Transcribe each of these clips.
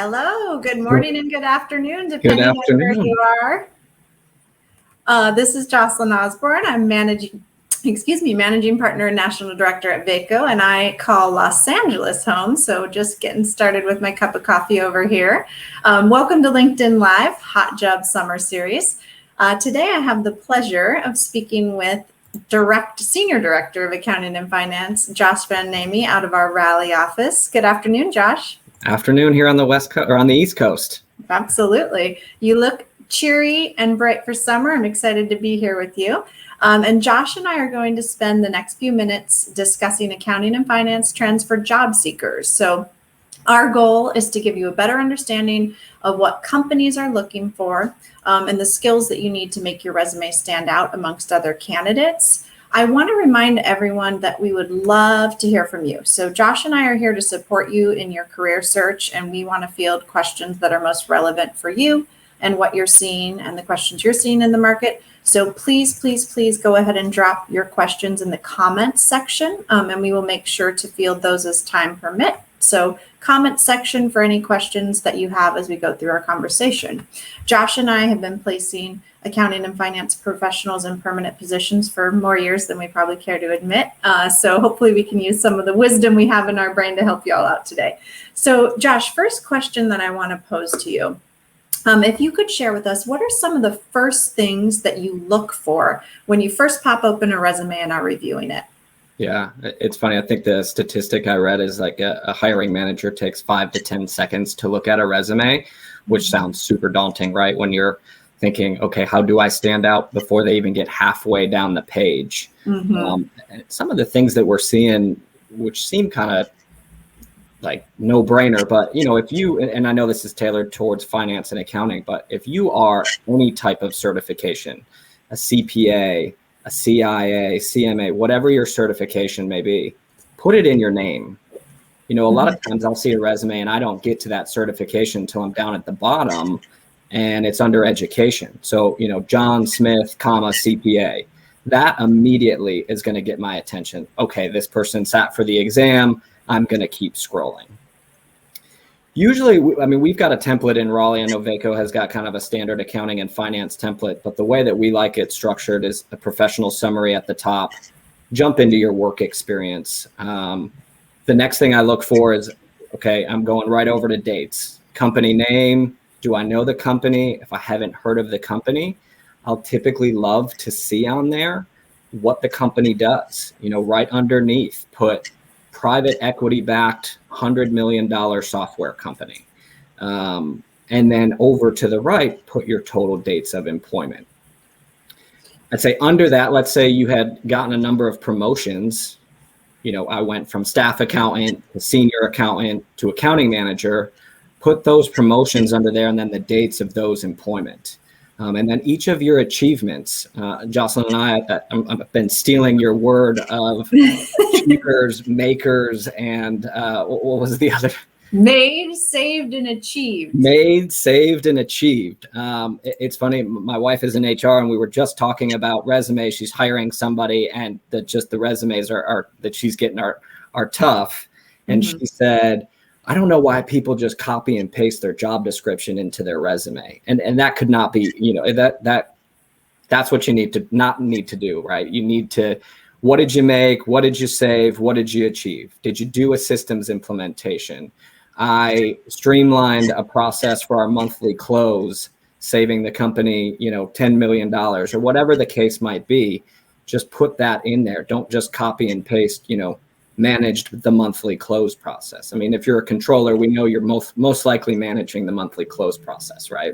Hello, good morning and good afternoon, Good depending on where afternoon. you are. This is Jocelyn Osborne. I'm managing partner and national director at Vaco, and I call Los Angeles home. So just getting started with my cup of coffee over here. Welcome to LinkedIn Live Hot Job Summer Series. Today I have the pleasure of speaking with Senior Director of Accounting and Finance, Josh Van Namey, out of our Raleigh office. Good afternoon, Josh. Afternoon here on the West Coast or on the East Coast. Absolutely. You look cheery and bright for summer. I'm excited to be here with you. And Josh and I are going to spend the next few minutes discussing accounting and finance trends for job seekers. So our goal is to give you a better understanding of what companies are looking for and the skills that you need to make your resume stand out amongst other candidates. I want to remind everyone that we would love to hear from you. So Josh and I are here to support you in your career search, and we want to field questions that are most relevant for you and what you're seeing and the questions you're seeing in the market. So please, please, please go ahead and drop your questions in the comments section, and we will make sure to field those as time permits. So comment section for any questions that you have as we go through our conversation. Josh and I have been placing accounting and finance professionals in permanent positions for more years than we probably care to admit. So hopefully we can use some of the wisdom we have in our brain to help you all out today. So Josh, first question that I want to pose to you. If you could share with us, what are some of the first things that you look for when you first pop open a resume and are reviewing it? Yeah, it's funny. I think the statistic I read is like a hiring manager takes 5 to 10 seconds to look at a resume, which sounds super daunting, right? When you're thinking, okay, how do I stand out before they even get halfway down the page? And some of the things that we're seeing, which seem kind of like no brainer, but if you, and I know this is tailored towards finance and accounting, but if you are any type of certification, a CPA, a CIA, CMA, whatever your certification may be, put it in your name. A lot of times I'll see a resume and I don't get to that certification until I'm down at the bottom and it's under education. So, John Smith, CPA, that immediately is going to get my attention. Okay, this person sat for the exam. I'm going to keep scrolling. Usually, we've got a template in Raleigh. I know Vaco has got kind of a standard accounting and finance template, but the way that we like it structured is a professional summary at the top. Jump into your work experience. The next thing I look for is, okay, I'm going right over to dates. Company name. Do I know the company? If I haven't heard of the company, I'll typically love to see on there what the company does. Right underneath, put private equity-backed $100 million software company. And then over to the right, put your total dates of employment. I'd say under that, let's say you had gotten a number of promotions. I went from staff accountant to senior accountant to accounting manager. Put those promotions under there and then the dates of those employment. And then each of your achievements, Jocelyn and I've been stealing your word of achievers, makers, and what was the other? Made, saved, and achieved. Made, saved, and achieved. It's funny. My wife is in HR, and we were just talking about resumes. She's hiring somebody, and the resumes are that she's getting are tough. And she said, I don't know why people just copy and paste their job description into their resume. And that could not be, that's what you need to do, right? You need to, what did you make? What did you save? What did you achieve? Did you do a systems implementation? I streamlined a process for our monthly close, saving the company, $10 million or whatever the case might be. Just put that in there. Don't just copy and paste, managed the monthly close process. If you're a controller, we know you're most likely managing the monthly close process, right?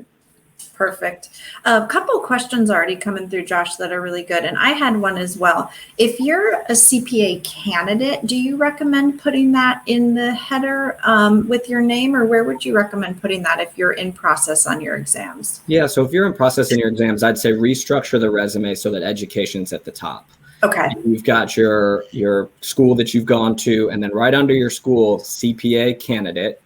Perfect. A couple of questions already coming through, Josh, that are really good. And I had one as well. If you're a CPA candidate, do you recommend putting that in the header with your name, or where would you recommend putting that if you're in process on your exams? Yeah, so if you're in process in your exams, I'd say restructure the resume so that education's at the top. Okay. You've got your school that you've gone to, and then right under your school, CPA candidate.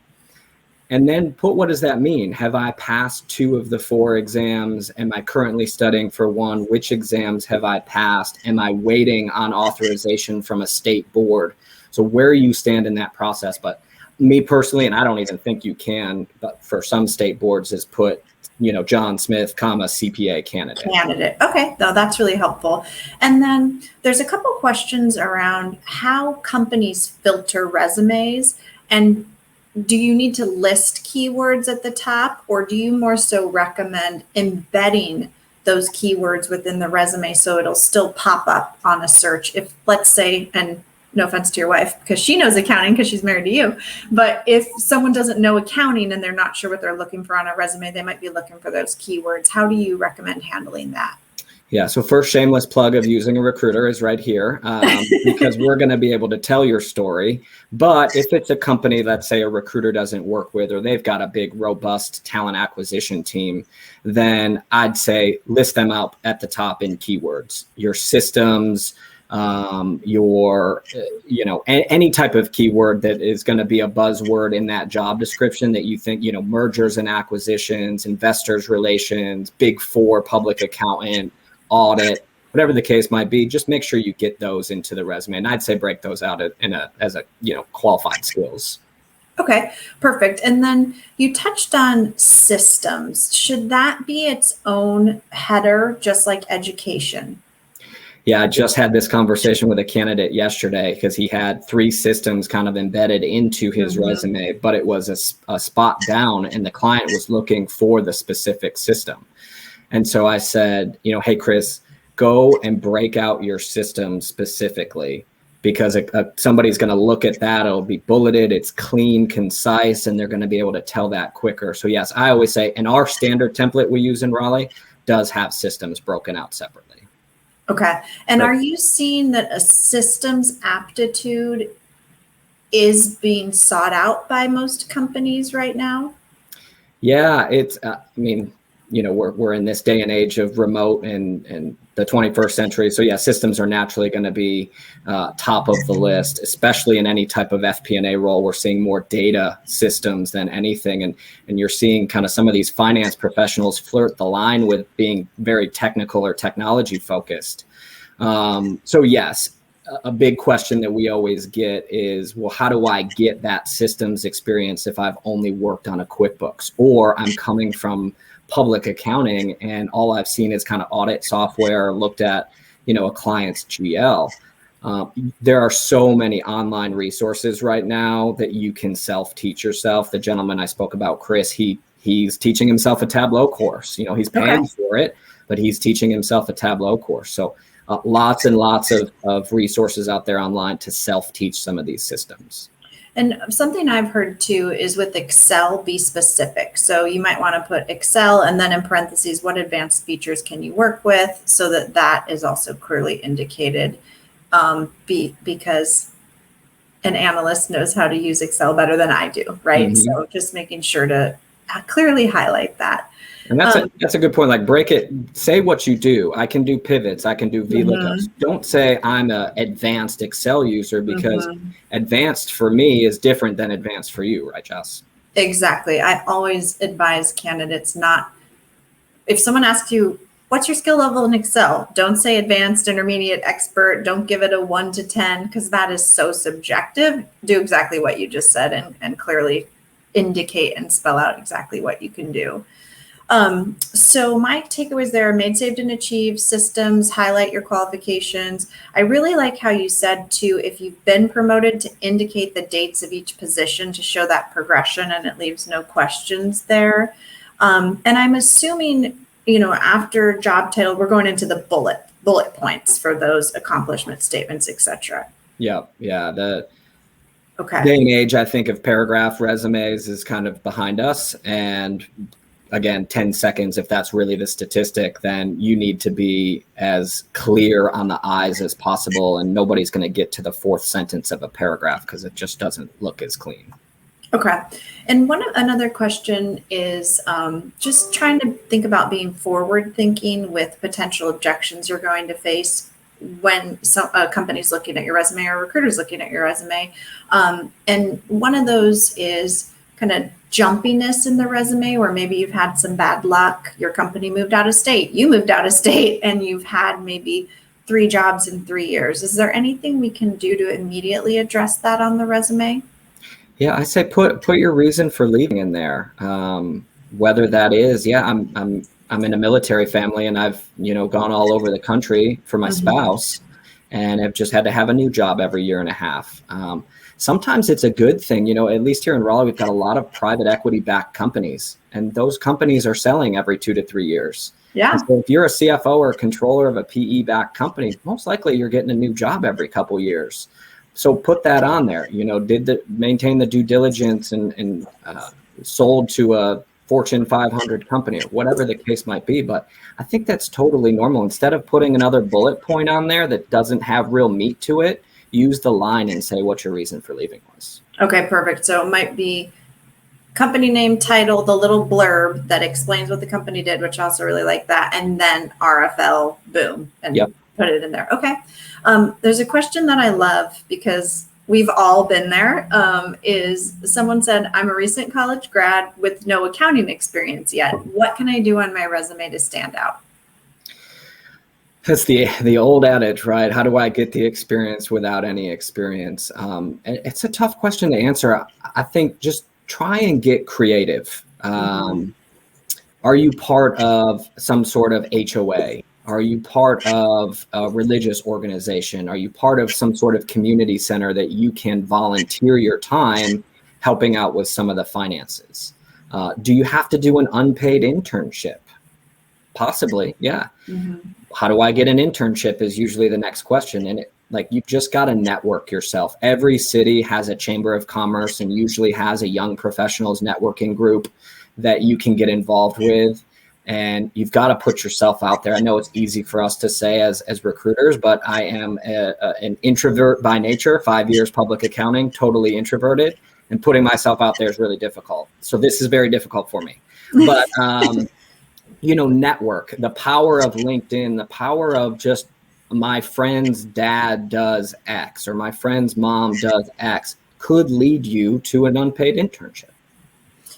And then put, what does that mean? Have I passed 2 of the 4 exams? Am I currently studying for 1? Which exams have I passed? Am I waiting on authorization from a state board? So where you stand in that process. But me personally, and I don't even think you can, but for some state boards is put, John Smith, CPA candidate. Okay, no, that's really helpful. And then there's a couple questions around how companies filter resumes, and do you need to list keywords at the top, or do you more so recommend embedding those keywords within the resume so it'll still pop up on a search? If, let's say, and no offense to your wife, because she knows accounting because she's married to you, but if someone doesn't know accounting and they're not sure what they're looking for on a resume, they might be looking for those keywords. How do you recommend handling that? Yeah. So first shameless plug of using a recruiter is right here, because we're going to be able to tell your story. But if it's a company, let's say a recruiter doesn't work with, or they've got a big, robust talent acquisition team, then I'd say list them out at the top in keywords, your systems, any type of keyword that is going to be a buzzword in that job description that you think, mergers and acquisitions, investors relations, Big Four, public accountant, audit, whatever the case might be, just make sure you get those into the resume. And I'd say break those out as qualified skills. Okay, perfect. And then you touched on systems. Should that be its own header, just like education? Yeah, I just had this conversation with a candidate yesterday because he had 3 systems kind of embedded into his resume, but it was a spot down and the client was looking for the specific system. And so I said, hey, Chris, go and break out your system specifically, because somebody's going to look at that. It'll be bulleted. It's clean, concise, and they're going to be able to tell that quicker. So yes, I always say, and our standard template we use in Raleigh does have systems broken out separately. Okay. And are you seeing that a systems aptitude is being sought out by most companies right now? Yeah, it's, we're in this day and age of remote and the 21st century. So yeah, systems are naturally going to be top of the list, especially in any type of FP&A role. We're seeing more data systems than anything. And you're seeing kind of some of these finance professionals flirt the line with being very technical or technology focused. So yes, a big question that we always get is, well, how do I get that systems experience if I've only worked on a QuickBooks, or I'm coming from public accounting and all I've seen is kind of audit software, or looked at, a client's GL. There are so many online resources right now that you can self-teach yourself. The gentleman I spoke about, Chris, he's teaching himself a Tableau course. He's paying for it, but he's teaching himself a Tableau course. So lots and lots of resources out there online to self-teach some of these systems. And something I've heard too is with Excel, be specific. So you might want to put Excel and then in parentheses, what advanced features can you work with, so that is also clearly indicated, because an analyst knows how to use Excel better than I do, right? Mm-hmm. So just making sure to clearly highlight that. And that's a good point. Like, break it, say what you do. I can do pivots. I can do VLOOKUPs. Don't say I'm an advanced Excel user, because advanced for me is different than advanced for you, right, Jess? Exactly. I always advise candidates if someone asks you, what's your skill level in Excel? Don't say advanced, intermediate, expert. Don't give it a 1 to 10, because that is so subjective. Do exactly what you just said and clearly indicate and spell out exactly what you can do. So my takeaways there are made, saved, and achieved, systems, highlight your qualifications. I really like how you said too, if you've been promoted, to indicate the dates of each position to show that progression, and it leaves no questions there. And I'm assuming, after job title, we're going into the bullet points for those accomplishment statements, etc. Yeah. The day and age, I think, of paragraph resumes is kind of behind us. And again, 10 seconds, if that's really the statistic, then you need to be as clear on the I's as possible. And nobody's going to get to the 4th sentence of a paragraph because it just doesn't look as clean. Okay. And another question is just trying to think about being forward thinking with potential objections you're going to face when a company's looking at your resume or a recruiter's looking at your resume. And one of those is kind of jumpiness in the resume, where maybe you've had some bad luck. Your company moved out of state, you moved out of state, and you've had maybe 3 jobs in 3 years. Is there anything we can do to immediately address that on the resume? Yeah, I say put your reason for leaving in there. Whether that is, yeah, I'm in a military family, and I've gone all over the country for my spouse, and have just had to have a new job every year and a half. Sometimes it's a good thing, at least here in Raleigh, we've got a lot of private equity backed companies, and those companies are selling every 2 to 3 years. Yeah. And so if you're a CFO or a controller of a PE backed company, most likely you're getting a new job every couple years. So put that on there, maintain the due diligence and sold to a Fortune 500 company or whatever the case might be. But I think that's totally normal. Instead of putting another bullet point on there that doesn't have real meat to it, use the line and say what your reason for leaving was. Okay, perfect. So it might be company name, title, the little blurb that explains what the company did, which I also really like that. And then RFL, boom, and put it in there. Okay. There's a question that I love because we've all been there. Is someone said, I'm a recent college grad with no accounting experience yet. What can I do on my resume to stand out? That's the old adage, right? How do I get the experience without any experience? And it's a tough question to answer. I think just try and get creative. Are you part of some sort of HOA? Are you part of a religious organization? Are you part of some sort of community center that you can volunteer your time helping out with some of the finances? Do you have to do an unpaid internship? Possibly, yeah. How do I get an internship is usually the next question. And you've just got to network yourself. Every city has a chamber of commerce and usually has a young professionals networking group that you can get involved with. And you've got to put yourself out there. I know it's easy for us to say as recruiters, but I am an introvert by nature, 5 years public accounting, totally introverted, and putting myself out there is really difficult. So this is very difficult for me. But, network, the power of LinkedIn, the power of just my friend's dad does X or my friend's mom does X could lead you to an unpaid internship.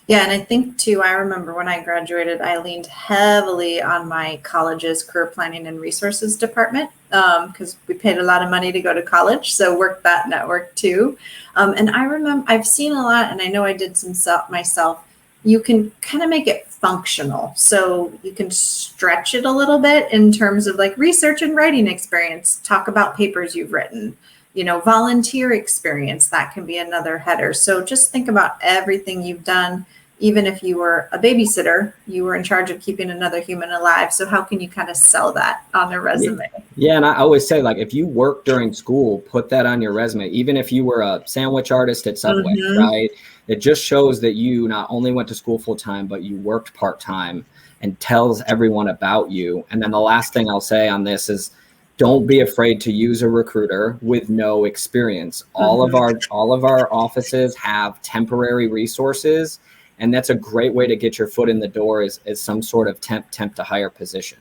Yeah, and I think too, I remember when I graduated, I leaned heavily on my college's career planning and resources department because we paid a lot of money to go to college. So worked that network too. And I remember I've seen a lot, and I know I did some stuff myself. You can kind of make it functional. So you can stretch it a little bit in terms of research and writing experience, talk about papers you've written, volunteer experience, that can be another header. So just think about everything you've done. Even if you were a babysitter, you were in charge of keeping another human alive. So how can you kind of sell that on a resume? Yeah, and I always say, if you worked during school, put that on your resume. Even if you were a sandwich artist at Subway, right? It just shows that you not only went to school full time, but you worked part time, and tells everyone about you. And then the last thing I'll say on this is, don't be afraid to use a recruiter with no experience. All of our offices have temporary resources. And that's a great way to get your foot in the door is some sort of temp to hire position.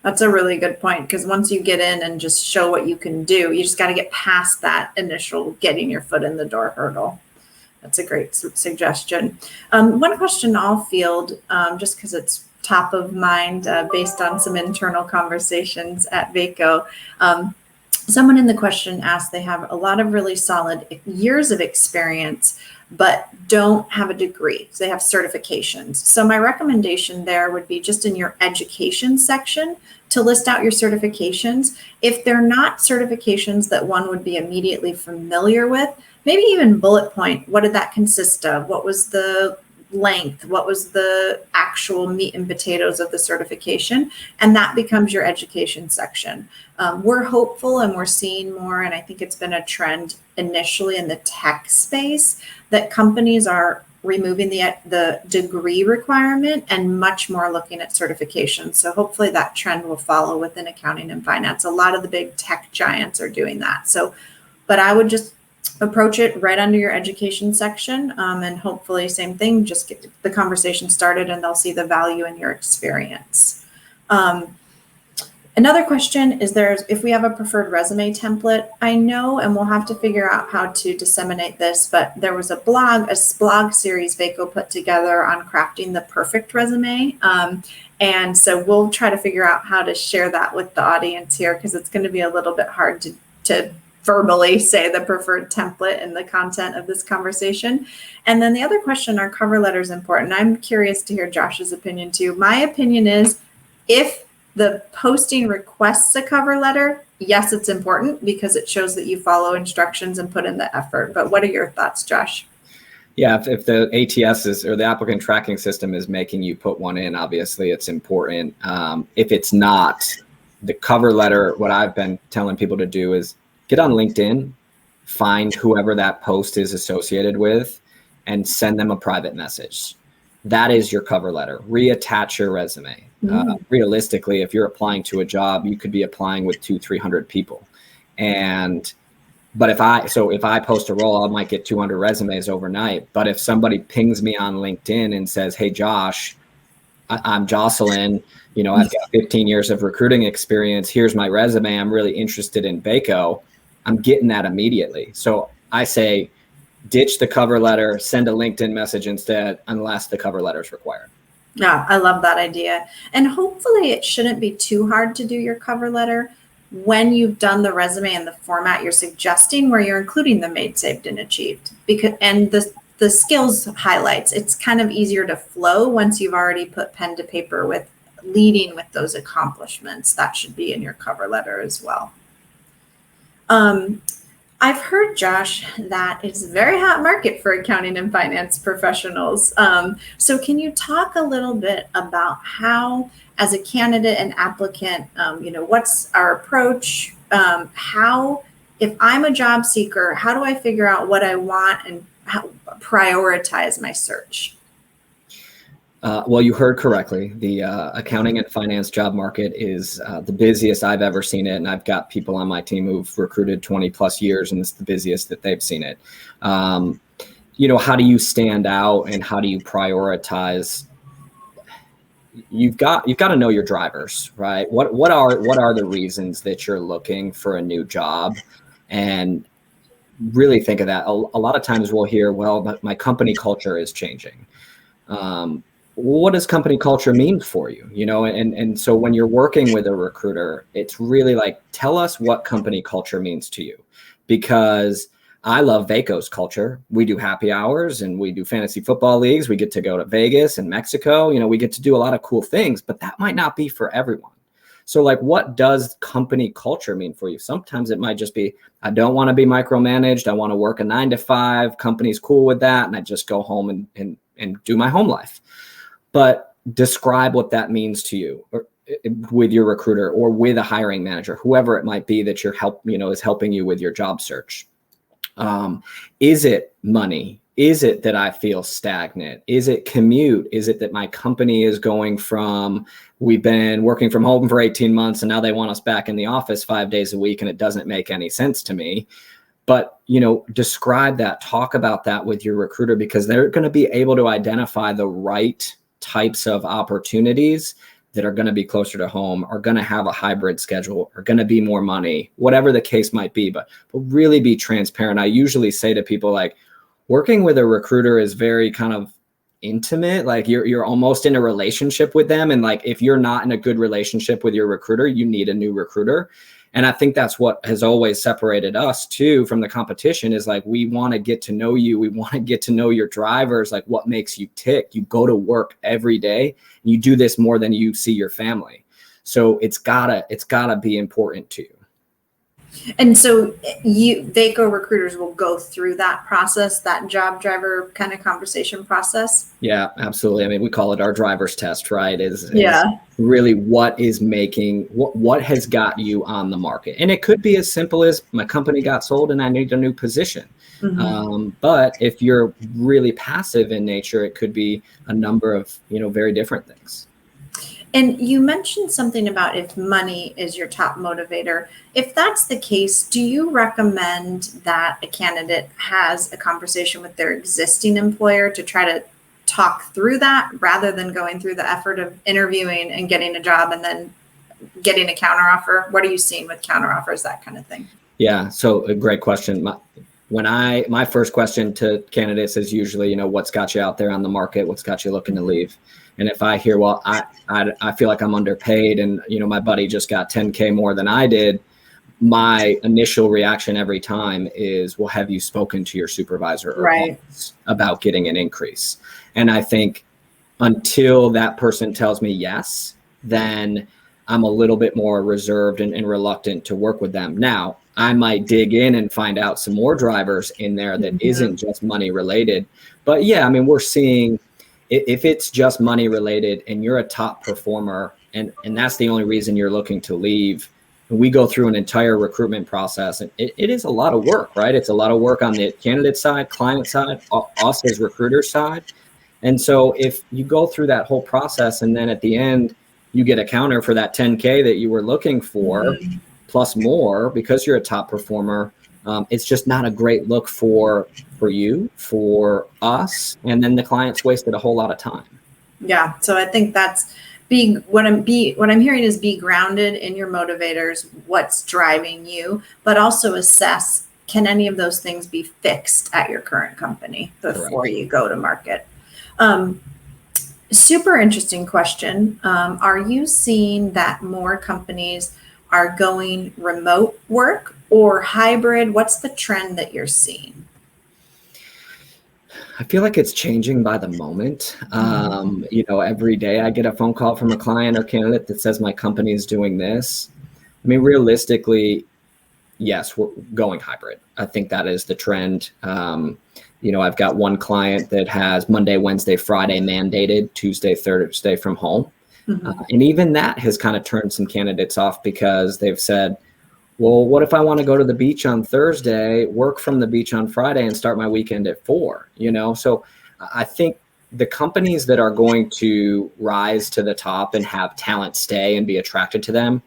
That's a really good point, because once you get in and just show what you can do, you just got to get past that initial getting your foot in the door hurdle. That's a great suggestion. One question I'll field, just because it's top of mind based on some internal conversations at VACO. Someone in the question asked, they have a lot of really solid years of experience, but don't have a degree. So they have certifications. So my recommendation there would be just in your education section to list out your certifications. If they're not certifications that one would be immediately familiar with, maybe even bullet point, what did that consist of? What was the length? What was the actual meat and potatoes of the certification? And that becomes your education section. We're hopeful and we're seeing more, and I think it's been a trend initially in the tech space, that companies are removing the degree requirement and much more looking at certifications. So hopefully that trend will follow within accounting and finance. A lot of the big tech giants are doing that. So, but I would just approach it right under your education section, and hopefully same thing, just get the conversation started and they'll see the value in your experience. Another question is if we have a preferred resume template. I know, and we'll have to figure out how to disseminate this, but there was a blog series VACO put together on crafting the perfect resume. And so we'll try to figure out how to share that with the audience here, because it's going to be a little bit hard to verbally say the preferred template in the content of this conversation. And then the other question, are cover letters important? I'm curious to hear Josh's opinion too. My opinion is, if the posting requests a cover letter, yes, it's important because it shows that you follow instructions and put in the effort. But what are your thoughts, Josh? Yeah, if the ATS is, or the applicant tracking system is making you put one in, obviously it's important. If it's not, the cover letter, what I've been telling people to do is get on LinkedIn, find whoever that post is associated with, and send them a private message. That is your cover letter. Reattach your resume. Realistically, if you're applying to a job, you could be applying with 200-300 people. But if I post a role, I might get 200 resumes overnight. But if somebody pings me on LinkedIn and says, "Hey, Josh, I'm Jocelyn, I've got 15 years of recruiting experience. Here's my resume. I'm really interested in Vaco," I'm getting that immediately. So I say, ditch the cover letter, send a LinkedIn message instead, unless the cover letter is required. Yeah, I love that idea. And hopefully it shouldn't be too hard to do your cover letter when you've done the resume in the format you're suggesting, where you're including the made, saved, and achieved. And the skills highlights, it's kind of easier to flow once you've already put pen to paper with leading with those accomplishments. That should be in your cover letter as well. I've heard, Josh, that it's a very hot market for accounting and finance professionals. So can you talk a little bit about how, as a candidate and applicant, what's our approach? How, if I'm a job seeker, how do I figure out what I want and how prioritize my search? Well, you heard correctly. The accounting and finance job market is the busiest I've ever seen it. And I've got people on my team who've recruited 20 plus years, and it's the busiest that they've seen it. How do you stand out and how do you prioritize? You've got to know your drivers, right? What are the reasons that you're looking for a new job? And really think of that. A lot of times we'll hear, well, my company culture is changing. What does company culture mean for you? And so when you're working with a recruiter, it's really like, tell us what company culture means to you, because I love Vaco's culture. We do happy hours and we do fantasy football leagues. We get to go to Vegas and Mexico. We get to do a lot of cool things, but that might not be for everyone. So like, what does company culture mean for you? Sometimes it might just be, I don't want to be micromanaged. I want to work a 9 to 5. Company's cool with that. And I just go home and do my home life. But describe what that means to you, or with your recruiter or with a hiring manager, whoever it might be that is helping you with your job search. Is it money? Is it that I feel stagnant? Is it commute? Is it that my company is going from, we've been working from home for 18 months and now they want us back in the office 5 days a week and it doesn't make any sense to me? But, describe that, talk about that with your recruiter, because they're going to be able to identify the right types of opportunities that are going to be closer to home, are going to have a hybrid schedule, are going to be more money, whatever the case might be, but really be transparent. I usually say to people, like, working with a recruiter is very kind of intimate. Like you're almost in a relationship with them. And like, if you're not in a good relationship with your recruiter, you need a new recruiter. And I think that's what has always separated us too from the competition, is like, we want to get to know you. We want to get to know your drivers, like what makes you tick. You go to work every day and you do this more than you see your family. So it's gotta be important to you. And so Vaco recruiters will go through that process, that job driver kind of conversation process. Yeah, absolutely. I mean, we call it our driver's test, right? Is really what is making, what has got you on the market. And it could be as simple as, my company got sold and I need a new position. Mm-hmm. But if you're really passive in nature, it could be a number of, very different things. And you mentioned something about if money is your top motivator. If that's the case, do you recommend that a candidate has a conversation with their existing employer to try to talk through that, rather than going through the effort of interviewing and getting a job and then getting a counteroffer? What are you seeing with counteroffers, that kind of thing? Yeah, so a great question. My first question to candidates is usually, what's got you out there on the market? What's got you looking to leave? And if I hear, I feel like I'm underpaid and, my buddy just got 10K more than I did, my initial reaction every time is, well, have you spoken to your supervisor or Right. boss about getting an increase? And I think until that person tells me yes, then I'm a little bit more reserved and reluctant to work with them. Now, I might dig in and find out some more drivers in there that isn't just money related. But yeah, I mean, we're seeing if it's just money related and you're a top performer and that's the only reason you're looking to leave, we go through an entire recruitment process, and it is a lot of work, right? It's a lot of work on the candidate side, client side, us as recruiter side. And so if you go through that whole process and then at the end you get a counter for that 10K that you were looking for plus more because you're a top performer, it's just not a great look for you, for us, and then the client's wasted a whole lot of time. Yeah, so I think that's what I'm hearing is be grounded in your motivators, what's driving you, but also assess, can any of those things be fixed at your current company before you go to market? Super interesting question. Are you seeing that more companies are going remote work or hybrid? What's the trend that you're seeing? I feel like it's changing by the moment. Every day I get a phone call from a client or candidate that says my company is doing this. I mean, realistically, yes, we're going hybrid. I think that is the trend. I've got one client that has Monday, Wednesday, Friday mandated, Tuesday, Thursday from home. And even that has kind of turned some candidates off because they've said, well, what if I want to go to the beach on Thursday, work from the beach on Friday, and start my weekend at 4? So I think the companies that are going to rise to the top and have talent stay and be attracted to them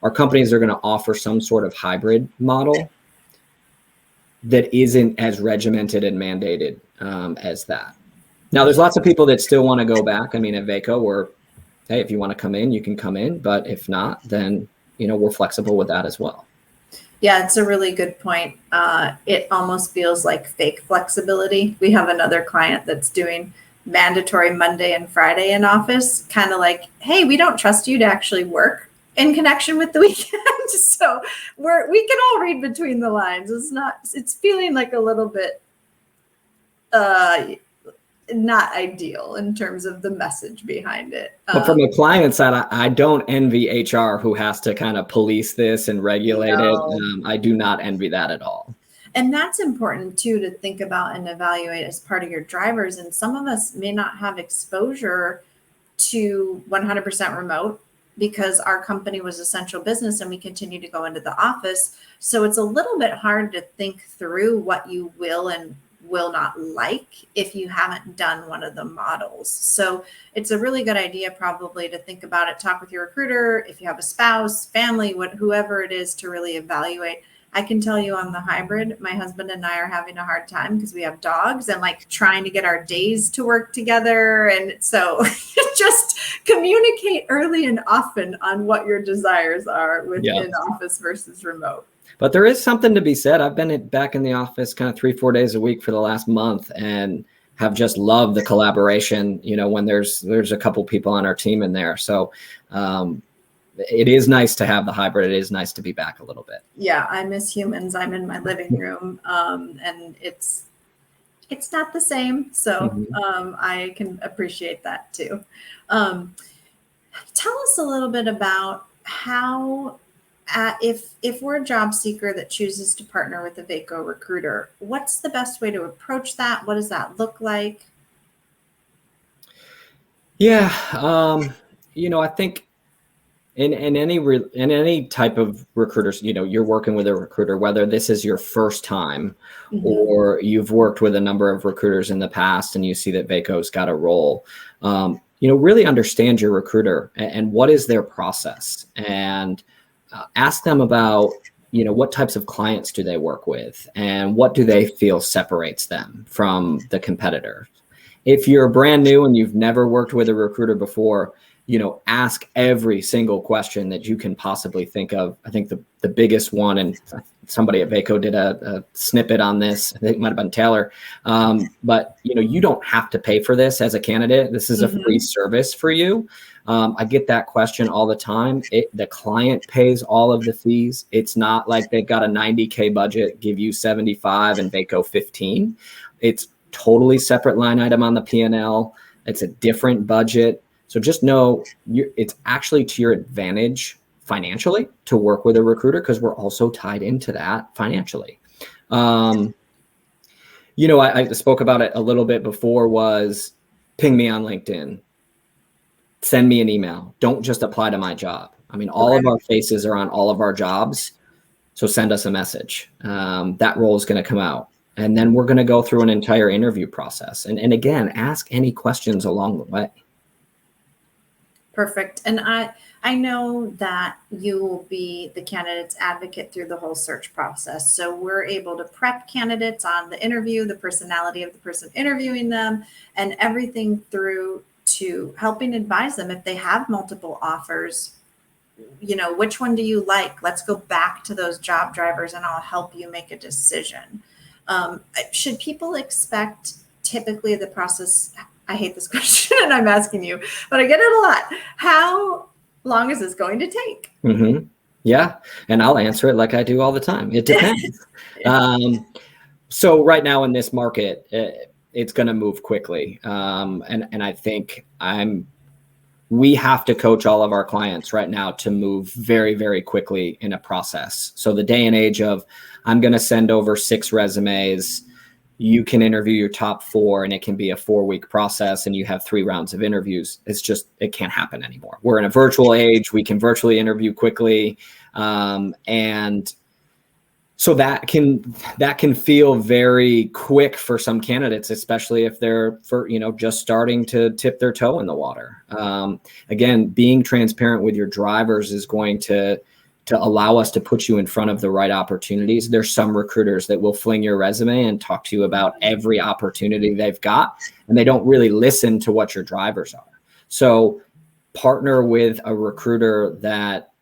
are companies that are going to offer some sort of hybrid model that isn't as regimented and mandated as that. Now, there's lots of people that still want to go back. I mean, at Vaco, we're, hey, if you want to come in, you can come in. But if not, then, we're flexible with that as well. Yeah, it's a really good point. It almost feels like fake flexibility. We have another client that's doing mandatory Monday and Friday in office, kind of like, hey, we don't trust you to actually work in connection with the weekend. So we can all read between the lines. It's feeling like a little bit not ideal in terms of the message behind it. But from the client side, I don't envy HR who has to kind of police this and regulate it. I do not envy that at all. And that's important too, to think about and evaluate as part of your drivers. And some of us may not have exposure to 100% remote because our company was essential business and we continue to go into the office. So it's a little bit hard to think through what you will and will not like if you haven't done one of the models. So it's a really good idea probably to think about it, talk with your recruiter, if you have a spouse, family, whoever it is, to really evaluate. I can tell you on the hybrid, my husband and I are having a hard time because we have dogs and like trying to get our days to work together. And so just communicate early and often on what your desires are within office versus remote. But there is something to be said. I've been back in the office kind of 3-4 days a week for the last month and have just loved the collaboration, when there's a couple people on our team in there. So it is nice to have the hybrid. It is nice to be back a little bit. Yeah, I miss humans. I'm in my living room and it's not the same. So I can appreciate that too. Tell us a little bit about how, if we're a job seeker that chooses to partner with a Vaco recruiter, what's the best way to approach that? What does that look like? Yeah, I think in any type of recruiters, you're working with a recruiter, whether this is your first time or you've worked with a number of recruiters in the past and you see that Vaco's got a role, really understand your recruiter and what is their process, and ask them about, what types of clients do they work with and what do they feel separates them from the competitors. If you're brand new and you've never worked with a recruiter before, ask every single question that you can possibly think of. I think the biggest one, and somebody at Vaco did a snippet on this, I think it might have been Taylor, but you don't have to pay for this as a candidate. This is a free service for you. I get that question all the time. The client pays all of the fees. It's not like they've got a $90K budget, give you 75 and Vaco 15. It's totally separate line item on the P&L. It's a different budget. So just know it's actually to your advantage financially to work with a recruiter, because we're also tied into that financially. I spoke about it a little bit before, was ping me on LinkedIn, send me an email. Don't just apply to my job. I mean, all of our faces are on all of our jobs. So send us a message. That role is going to come out. And then we're going to go through an entire interview process. And again, ask any questions along the way. Perfect. And I know that you will be the candidate's advocate through the whole search process. So we're able to prep candidates on the interview, the personality of the person interviewing them, and everything through to helping advise them if they have multiple offers. Which one do you like? Let's go back to those job drivers and I'll help you make a decision. Should people expect typically the process? I hate this question and I'm asking you, but I get it a lot. How long is this going to take? Mm-hmm. Yeah. And I'll answer it like I do all the time. It depends. So right now in this market, it's going to move quickly. And I think we have to coach all of our clients right now to move very, very quickly in a process. So the day and age of, I'm going to send over 6 resumes, you can interview your top 4 and it can be a 4-week process and you have 3 rounds of interviews. It can't happen anymore. We're in a virtual age. We can virtually interview quickly. And so that can feel very quick for some candidates, especially if they're just starting to tip their toe in the water. Again, being transparent with your drivers is going to allow us to put you in front of the right opportunities. There's some recruiters that will fling your resume and talk to you about every opportunity they've got, and they don't really listen to what your drivers are. So partner with a recruiter that,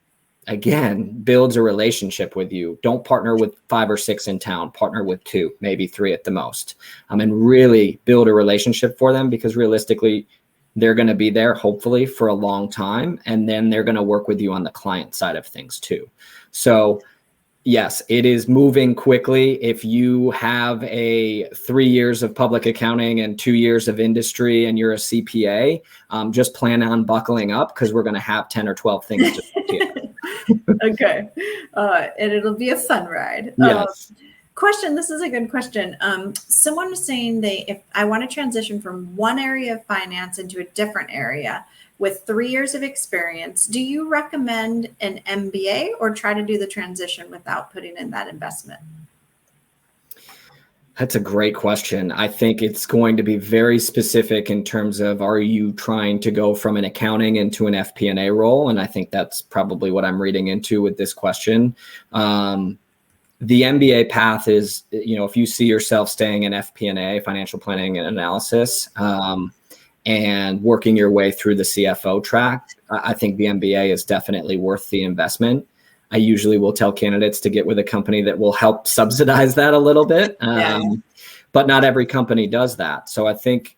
again, builds a relationship with you. Don't partner with 5 or 6 in town. Partner with 2, maybe 3 at the most, and really build a relationship for them, because realistically, they're going to be there hopefully for a long time. And then they're going to work with you on the client side of things too. So yes, it is moving quickly. If you have 3 years of public accounting and 2 years of industry and you're a CPA, just plan on buckling up, because we're going to have 10 or 12 things to do. Okay. And it'll be a fun ride. Yes. Question. This is a good question. Someone was saying if I want to transition from one area of finance into a different area with 3 years of experience, do you recommend an MBA or try to do the transition without putting in that investment? That's a great question. I think it's going to be very specific in terms of, are you trying to go from an accounting into an FP&A role? And I think that's probably what I'm reading into with this question. The MBA path is, if you see yourself staying in FP&A, financial planning and analysis, and working your way through the CFO track, I think the MBA is definitely worth the investment. I usually will tell candidates to get with a company that will help subsidize that a little bit. But not every company does that. So I think,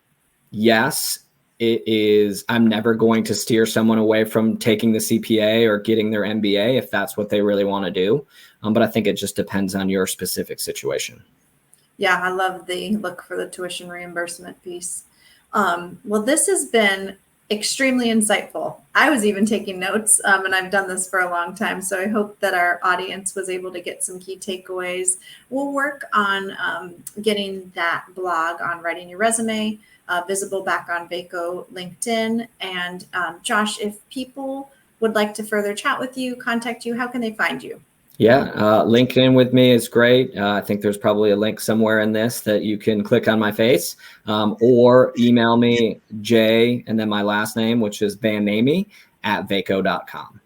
yes, it is. I'm never going to steer someone away from taking the CPA or getting their MBA if that's what they really want to do. But I think it just depends on your specific situation. Yeah, I love the look for the tuition reimbursement piece. Well, this has been extremely insightful. I was even taking notes, and I've done this for a long time. So I hope that our audience was able to get some key takeaways. We'll work on getting that blog on writing your resume visible back on Vaco LinkedIn. And Josh, if people would like to further chat with you, contact you, how can they find you? Yeah, LinkedIn with me is great. I think there's probably a link somewhere in this that you can click on my face, or email me, Jay, and then my last name, which is Vannamy @vaco.com.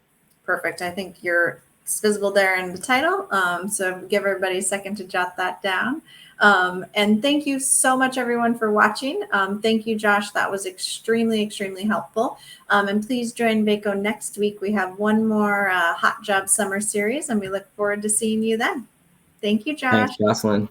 Perfect. I think it's visible there in the title. So give everybody a second to jot that down. And thank you so much, everyone, for watching. Thank you, Josh. That was extremely, extremely helpful. And please join Vaco next week. We have one more Hot Job Summer series, and we look forward to seeing you then. Thank you, Josh. Thanks, Jocelyn.